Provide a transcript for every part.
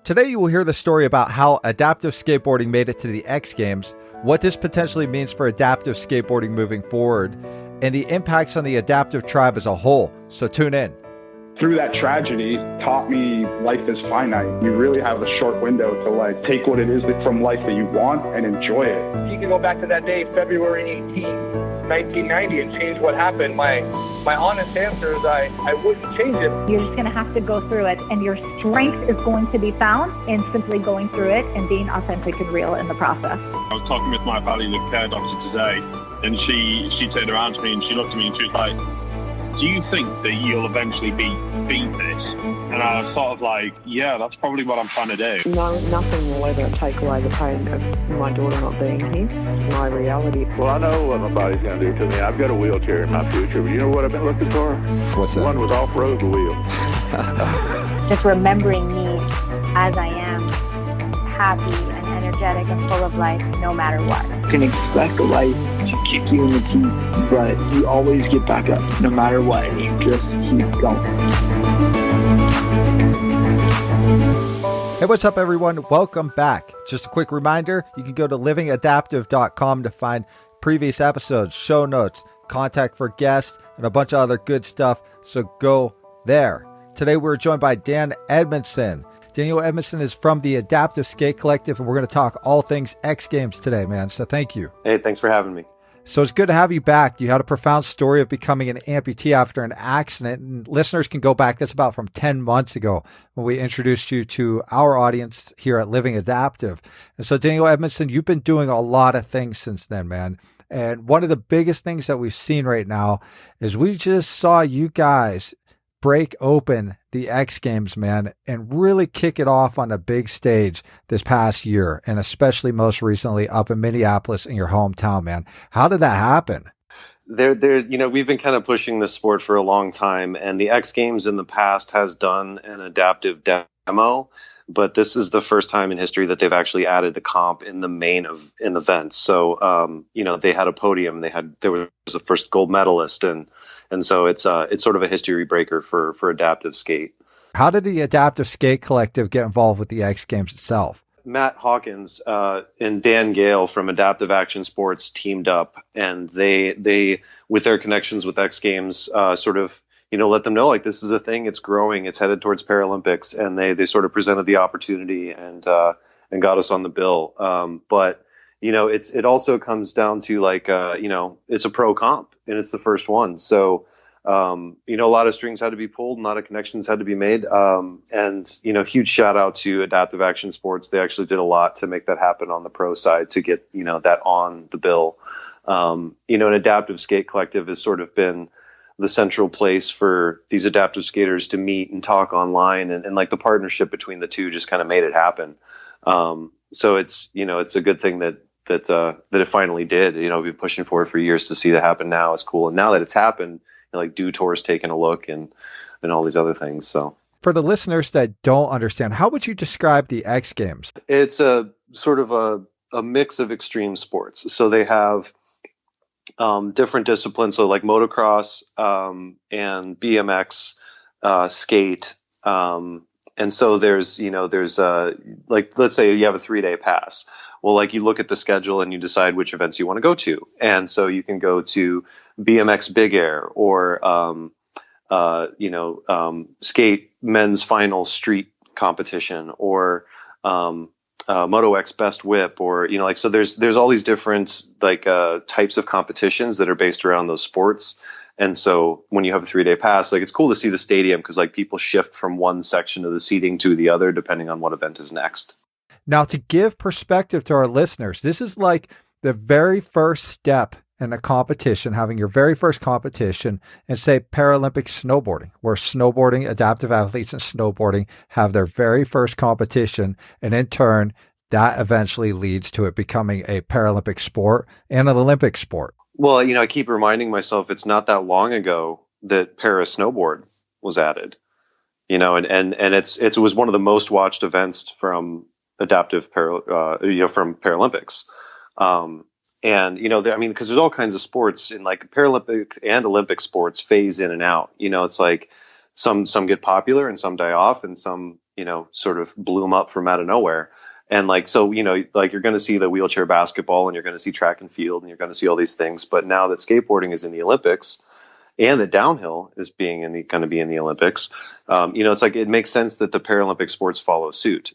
Today you will hear the story about how adaptive skateboarding made it to the X Games, what this potentially means for adaptive skateboarding moving forward, and the impacts on the adaptive tribe as a whole. So tune in. Through that tragedy taught me life is finite. You really have a short window to take what it is from life that you want and enjoy it. You can go back to that day, February 18th, 1990, and change what happened. My honest answer is I wouldn't change it. You're just going to have to go through it, and your strength is going to be found in simply going through it and being authentic and real in the process. I was talking with my buddy, the care doctor, today, and she turned around to me and she looked at me and she was like, do you think that you'll eventually beat this? And I was sort of like, yeah, that's probably what I'm trying to do. No, nothing will ever take away the pain of my daughter not being here. It's my reality. Well, I know what my body's going to do to me. I've got a wheelchair in my future, but you know what I've been looking for? What's that? One with off-road wheel. Just remembering me as I am, happy and energetic and full of life, no matter what. You can expect life to kick you in the teeth, but you always get back up, no matter what, and you just keep going. Hey, what's up, everyone? Welcome back. Just a quick reminder, you can go to livingadaptive.com to find previous episodes, show notes, contact for guests, and a bunch of other good stuff, so go there. Today, we're joined by Dan Edmondson. Daniel Edmondson is from the Adaptive Skate Collective, and we're going to talk all things X Games today, man, so thank you. Hey, thanks for having me. So it's good to have you back. You had a profound story of becoming an amputee after an accident, and listeners can go back. That's about from 10 months ago when we introduced you to our audience here at Living Adaptive. And so, Daniel Edmondson, you've been doing a lot of things since then, man. And one of the biggest things that we've seen right now is we just saw you guys break open the X Games, man, and really kick it off on a big stage this past year, and especially most recently up in Minneapolis in your hometown, man. How did that happen? We've been kind of pushing this sport for a long time, and the X Games in the past has done an adaptive demo, but this is the first time in history that they've actually added the comp in the main event. So, they had a podium. There was the first gold medalist, and so it's sort of a history breaker for adaptive skate. How did the Adaptive Skate Collective get involved with the X Games itself? Matt Hawkins and Dan Gale from Adaptive Action Sports teamed up, and they with their connections with X Games let them know, like, this is a thing, it's growing, it's headed towards Paralympics, and they sort of presented the opportunity and got us on the bill. But it also comes down to it's a pro comp and it's the first one. So, a lot of strings had to be pulled, a lot of connections had to be made. Huge shout out to Adaptive Action Sports. They actually did a lot to make that happen on the pro side to get, that on the bill. An Adaptive Skate Collective has sort of been the central place for these adaptive skaters to meet and talk online, and like the partnership between the two just kind of made it happen. So it's a good thing that it finally did. We've been pushing for it for years. To see that happen now is cool. And now that it's happened, like Dew Tour's taking a look and all these other things. So for the listeners that don't understand, how would you describe the X Games? It's a sort of a mix of extreme sports. So they have different disciplines. So like motocross and BMX, skate. And so there's let's say you have a 3-day pass. Well, like you look at the schedule and you decide which events you want to go to. And so you can go to BMX Big Air or, skate men's final street competition or, Moto X Best Whip or, so there's all these different types of competitions that are based around those sports. And so when you have a 3-day pass, it's cool to see the stadium because people shift from one section of the seating to the other depending on what event is next. Now, to give perspective to our listeners, this is like the very first step in a competition, having your very first competition in, say, Paralympic snowboarding, where snowboarding, adaptive athletes and snowboarding have their very first competition. And in turn, that eventually leads to it becoming a Paralympic sport and an Olympic sport. Well, I keep reminding myself it's not that long ago that para snowboard was added, and it was one of the most watched events from adaptive from Paralympics. Because there's all kinds of sports in Paralympic and Olympic sports phase in and out. It's like some get popular and some die off and some sort of bloom up from out of nowhere. And like, so, like you're going to see the wheelchair basketball and you're going to see track and field and you're going to see all these things. But now that skateboarding is in the Olympics and that downhill is going to be in the Olympics, it's like, it makes sense that the Paralympic sports follow suit.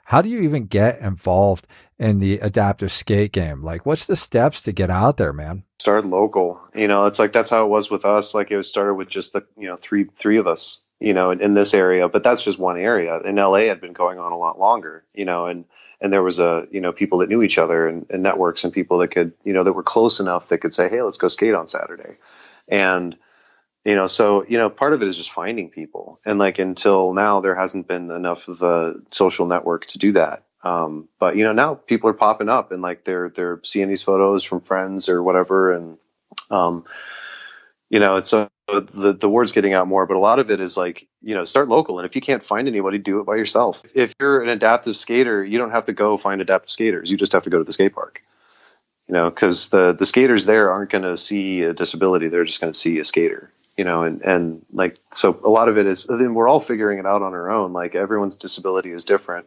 How do you even get involved in the adaptive skate game? Like, what's the steps to get out there, man? Start local. It's like, that's how it was with us. Like, it was started with just the, three of us, in this area, but that's just one area. In LA had been going on a lot longer, and there was people that knew each other and networks and people that could, that were close enough that could say, hey, let's go skate on Saturday. And, so, part of it is just finding people. And like, until now, there hasn't been enough of a social network to do that. But, now people are popping up and like, they're seeing these photos from friends or whatever. And, it's the word's getting out more, but a lot of it is like, start local. And if you can't find anybody, do it by yourself. If you're an adaptive skater, you don't have to go find adaptive skaters. You just have to go to the skate park, because the skaters there aren't going to see a disability. They're just going to see a skater, and like, so a lot of it is, then we're all figuring it out on our own. Like, everyone's disability is different.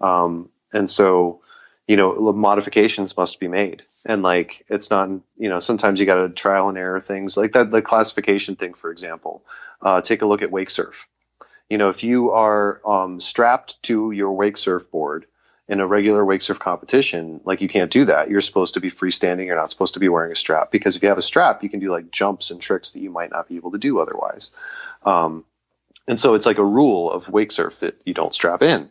And so, modifications must be made. And like, it's not, sometimes you got to trial and error things like that. The classification thing, for example, take a look at wake surf. If you are strapped to your wake surf board in a regular wake surf competition, like, you can't do that. You're supposed to be freestanding. You're not supposed to be wearing a strap, because if you have a strap, you can do like jumps and tricks that you might not be able to do otherwise. And so it's like a rule of wake surf that you don't strap in.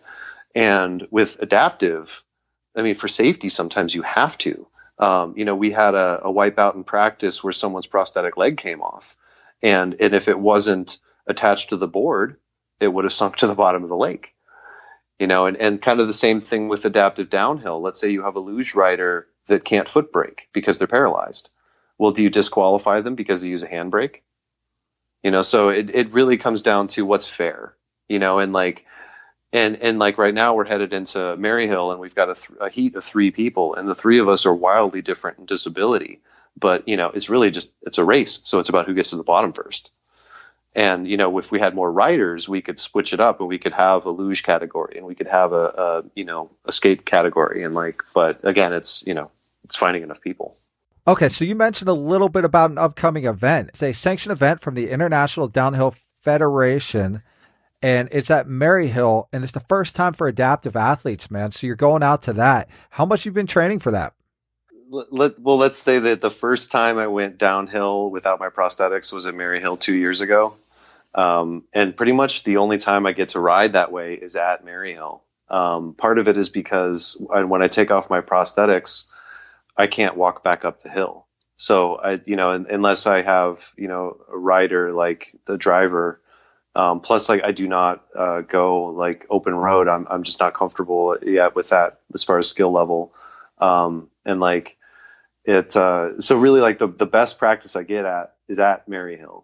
And with adaptive, I mean, for safety, sometimes you have to. We had a wipeout in practice where someone's prosthetic leg came off. And if it wasn't attached to the board, it would have sunk to the bottom of the lake. And kind of the same thing with adaptive downhill. Let's say you have a luge rider that can't foot brake because they're paralyzed. Well, do you disqualify them because they use a handbrake? So it really comes down to what's fair, and like, and like right now we're headed into Maryhill and we've got a heat of 3 people, and the 3 of us are wildly different in disability, but it's really just, it's a race. So it's about who gets to the bottom first. And, if we had more riders, we could switch it up and we could have a luge category and we could have a skate category. And like, but again, it's finding enough people. Okay. So you mentioned a little bit about an upcoming event. It's a sanctioned event from the International Downhill Federation, and it's at Maryhill, and it's the first time for adaptive athletes, man. So you're going out to that. How much have you been training for that? Well, let's say that the first time I went downhill without my prosthetics was at Maryhill 2 years ago. And pretty much the only time I get to ride that way is at Maryhill. Part of it is because when I take off my prosthetics, I can't walk back up the hill. So unless I have, a rider like the driver, plus like I do not go like open road. I'm just not comfortable yet with that as far as skill level. And like it, so really like the best practice I get at is at Maryhill.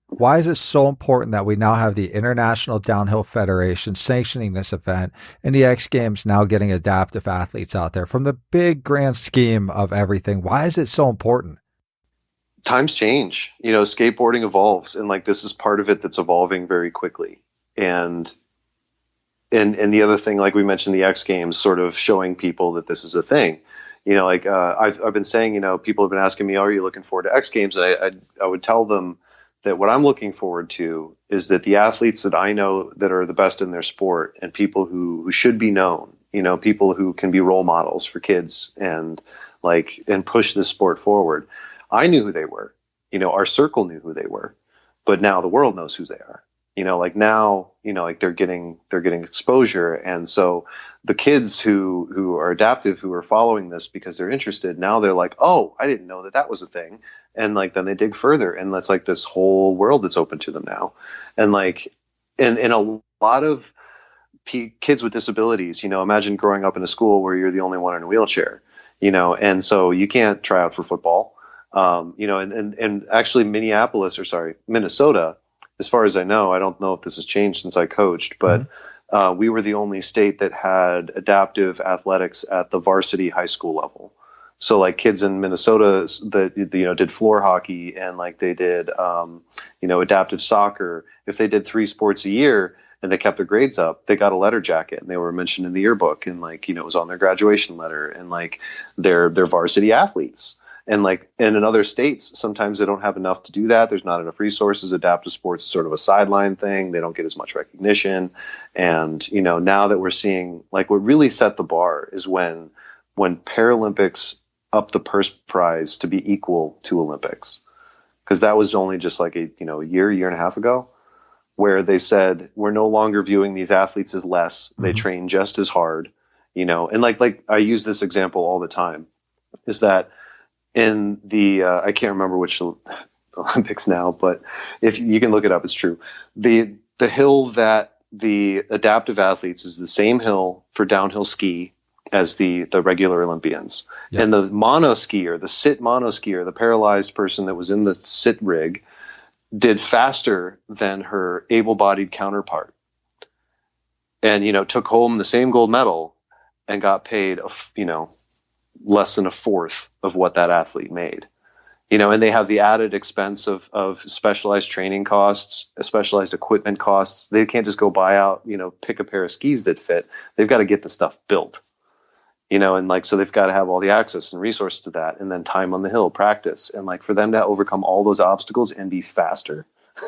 Why is it so important that we now have the International Downhill Federation sanctioning this event and the X Games now getting adaptive athletes out there from the big grand scheme of everything? Why is it so important? Times change, skateboarding evolves, and like, this is part of it that's evolving very quickly. And the other thing, like we mentioned, the X Games sort of showing people that this is a thing. I've been saying, people have been asking me, are you looking forward to X Games? And I would tell them that what I'm looking forward to is that the athletes that I know that are the best in their sport, and people who should be known, people who can be role models for kids and push this sport forward. I knew who they were, our circle knew who they were, but now the world knows who they are. They're getting exposure. And so the kids who are adaptive, who are following this because they're interested, now they're like, oh, I didn't know that was a thing. And like, then they dig further, and that's like this whole world that's open to them now. And like, in a lot of kids with disabilities, imagine growing up in a school where you're the only one in a wheelchair, and so you can't try out for football. And actually Minnesota, as far as I know, I don't know if this has changed since I coached, but we were the only state that had adaptive athletics at the varsity high school level. So like, kids in Minnesota that, did floor hockey and like they did, adaptive soccer. If they did 3 sports a year and they kept their grades up, they got a letter jacket and they were mentioned in the yearbook, and like, you know, it was on their graduation letter, and like they're varsity athletes. And like, and in other states, sometimes they don't have enough to do that. There's not enough resources. Adaptive sports is sort of a sideline thing. They don't get as much recognition. And, you know, now that we're seeing, like, what really set the bar is when Paralympics upped the purse prize to be equal to Olympics. Because that was only just like a year and a half ago, where they said, we're no longer viewing these athletes as less. They train just as hard, you know. And like I use this example all the time, is that in the I can't remember which Olympics now, but if you can look it up, it's true. The hill that the adaptive athletes is the same hill for downhill ski as the regular Olympians. Yep. And the monoskier, the sit monoskier, the paralyzed person that was in the sit rig, did faster than her able-bodied counterpart, and, you know, took home the same gold medal and got paid, less than a fourth of what that athlete made, you know. And they have the added expense of specialized training costs, specialized equipment costs. They can't just go buy out, you know, pick a pair of skis that fit. They've got to get the stuff built, you know, and like, so they've got to have all the access and resources to that, and then time on the hill, practice. And like, for them to overcome all those obstacles and be faster,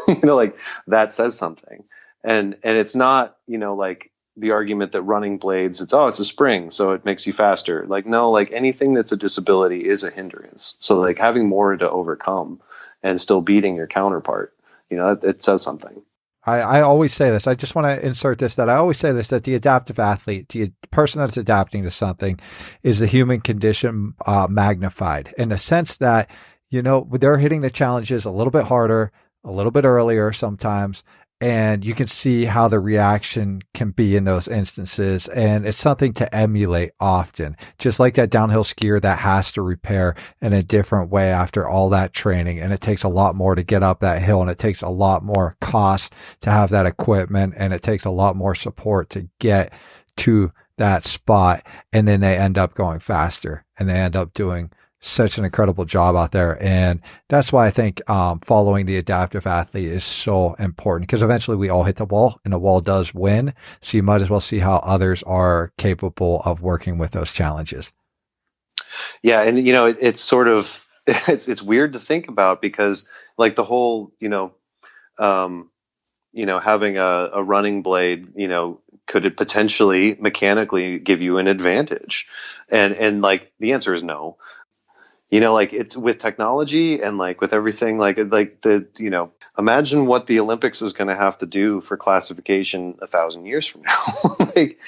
you know, like, that says something. And it's not, you know, like the argument that running blades, it's a spring, so it makes you faster. Like, no, like, anything that's a disability is a hindrance. So like, having more to overcome and still beating your counterpart, you know, it says something. I always say this. I just want to insert this, that I always say this, that the adaptive athlete, the person that's adapting to something, is the human condition magnified, in the sense that, you know, they're hitting the challenges a little bit harder, a little bit earlier sometimes, and you can see how the reaction can be in those instances. And it's something to emulate often, just like that downhill skier that has to repair in a different way after all that training. And it takes a lot more to get up that hill, and it takes a lot more cost to have that equipment, and it takes a lot more support to get to that spot. And then they end up going faster, and they end up doing such an incredible job out there. And that's why I think following the adaptive athlete is so important, because eventually we all hit the wall, and the wall does win. So you might as well see how others are capable of working with those challenges. Yeah. And, you know, it's sort of, it's weird to think about, because like the whole, having a running blade, you know, could it potentially mechanically give you an advantage? And like, the answer is no. You know, like, it's with technology and like with everything, imagine what the Olympics is going to have to do for classification 1,000 years from now. Like,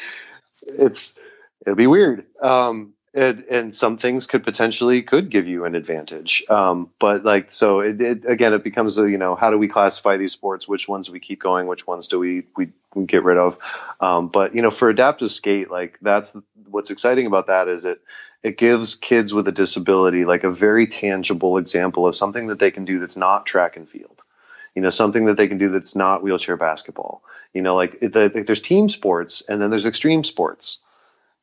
it'll be weird. And some things could give you an advantage. But like, so it becomes how do we classify these sports? Which ones do we keep going? Which ones do we get rid of? But, you know, for adaptive skate, like, that's what's exciting about that, is it gives kids with a disability like a very tangible example of something that they can do that's not track and field, you know, something that they can do that's not wheelchair basketball, you know, like there's team sports and then there's extreme sports,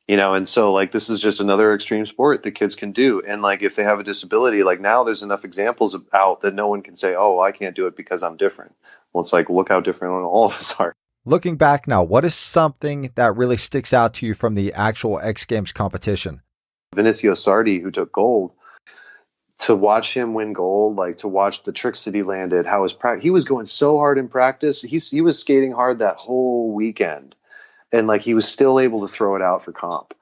you know, and so like, this is just another extreme sport that kids can do. And like, if they have a disability, like, now there's enough examples out that no one can say, oh, I can't do it because I'm different. Well, it's like, look how different all of us are. Looking back now, what is something that really sticks out to you from the actual X Games competition? Vinicio Sardi, who took gold, to watch him win gold, like, to watch the tricks that he landed, how he was going so hard in practice. He was skating hard that whole weekend, and like, he was still able to throw it out for comp,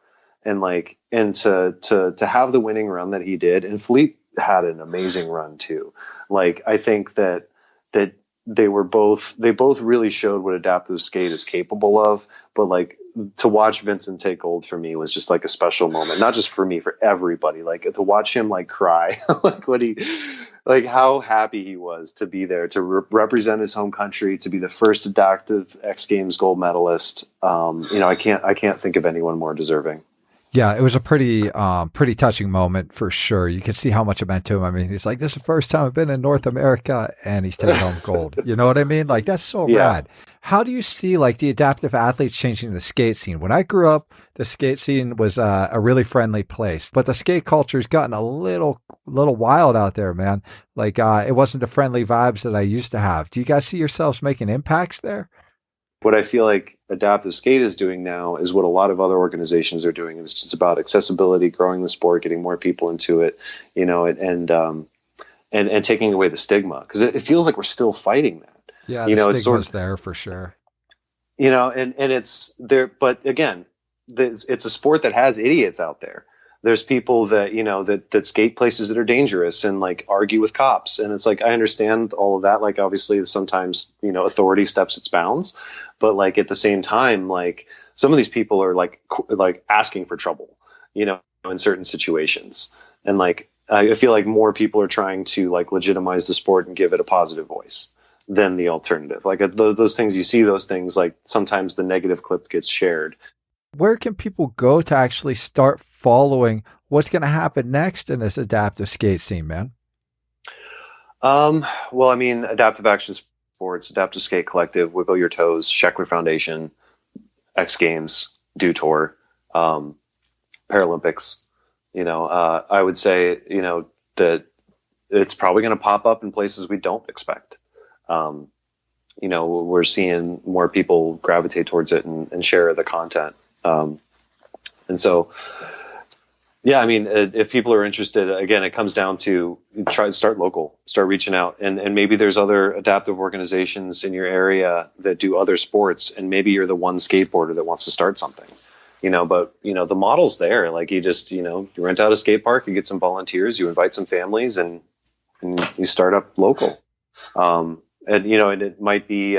and like, and to have the winning run that he did. And Philippe had an amazing run too. Like, I think that they both really showed what adaptive skate is capable of. But like, to watch Vincent take gold for me was just like a special moment, not just for me, for everybody. Like, to watch him like cry, like how happy he was to be there, to represent his home country, to be the first adaptive X Games gold medalist. I can't think of anyone more deserving. Yeah, it was a pretty touching moment for sure. You could see how much it meant to him. I mean, he's like, this is the first time I've been in North America, and he's taking home gold. You know what I mean? Like, that's so rad. How do you see like the adaptive athletes changing the skate scene? When I grew up, the skate scene was a really friendly place, but the skate culture's gotten a little wild out there, man. Like, it wasn't the friendly vibes that I used to have. Do you guys see yourselves making impacts there? what I feel like Adaptive Skate is doing now is what a lot of other organizations are doing. It's just about accessibility, growing the sport, getting more people into it, and taking away the stigma, because it feels like we're still fighting that. Yeah, the stigma's there for sure. And it's there, but again, it's a sport that has idiots out there. There's people that, that skate places that are dangerous and like argue with cops. And it's like, I understand all of that. Like, obviously sometimes, authority steps its bounds, but like at the same time, like some of these people are like asking for trouble, in certain situations. And like, I feel like more people are trying to like legitimize the sport and give it a positive voice than the alternative. Like those things, you see those things, like sometimes the negative clip gets shared. Where can people go to actually start following what's going to happen next in this adaptive skate scene, man? Well, I mean, Adaptive Action Sports, Adaptive Skate Collective, Wiggle Your Toes, Sheckler Foundation, X Games, Do Tour, Paralympics. I would say, that it's probably going to pop up in places we don't expect. We're seeing more people gravitate towards it and share the content. And so, yeah, I mean, if people are interested, again, it comes down to try to start local, start reaching out, and maybe there's other adaptive organizations in your area that do other sports, and maybe you're the one skateboarder that wants to start something, but the model's there. Like you just, you rent out a skate park, you get some volunteers, you invite some families, and you start up local. And it might be,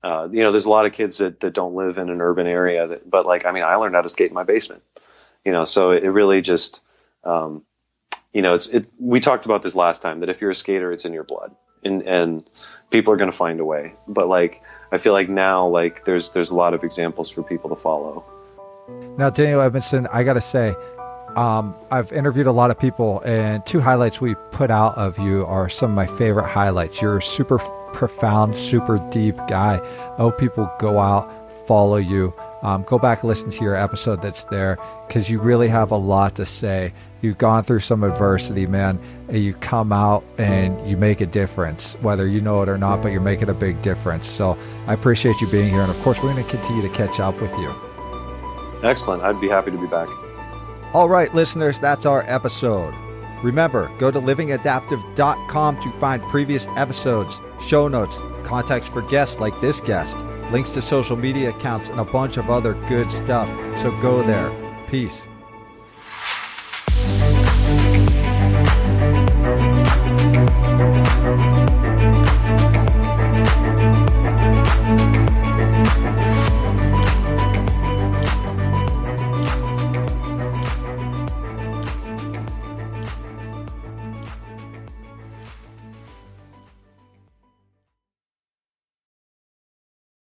there's a lot of kids that don't live in an urban area but like, I mean, I learned how to skate in my basement, so it really just, we talked about this last time, that if you're a skater, it's in your blood, and people are going to find a way. But like, I feel like now, like there's a lot of examples for people to follow. Now, Daniel Edmondson, I got to say, I've interviewed a lot of people, and two highlights we put out of you are some of my favorite highlights. You're a super profound, super deep guy. I hope people go out, follow you, go back and listen to your episode that's there, because you really have a lot to say. You've gone through some adversity, man, and you come out and you make a difference, whether you know it or not, but you're making a big difference. So I appreciate you being here, and of course we're going to continue to catch up with you. Excellent. I'd be happy to be back. All right, listeners, that's our episode. Remember, go to livingadaptive.com to find previous episodes, show notes, contacts for guests like this guest, links to social media accounts, and a bunch of other good stuff. So go there. Peace.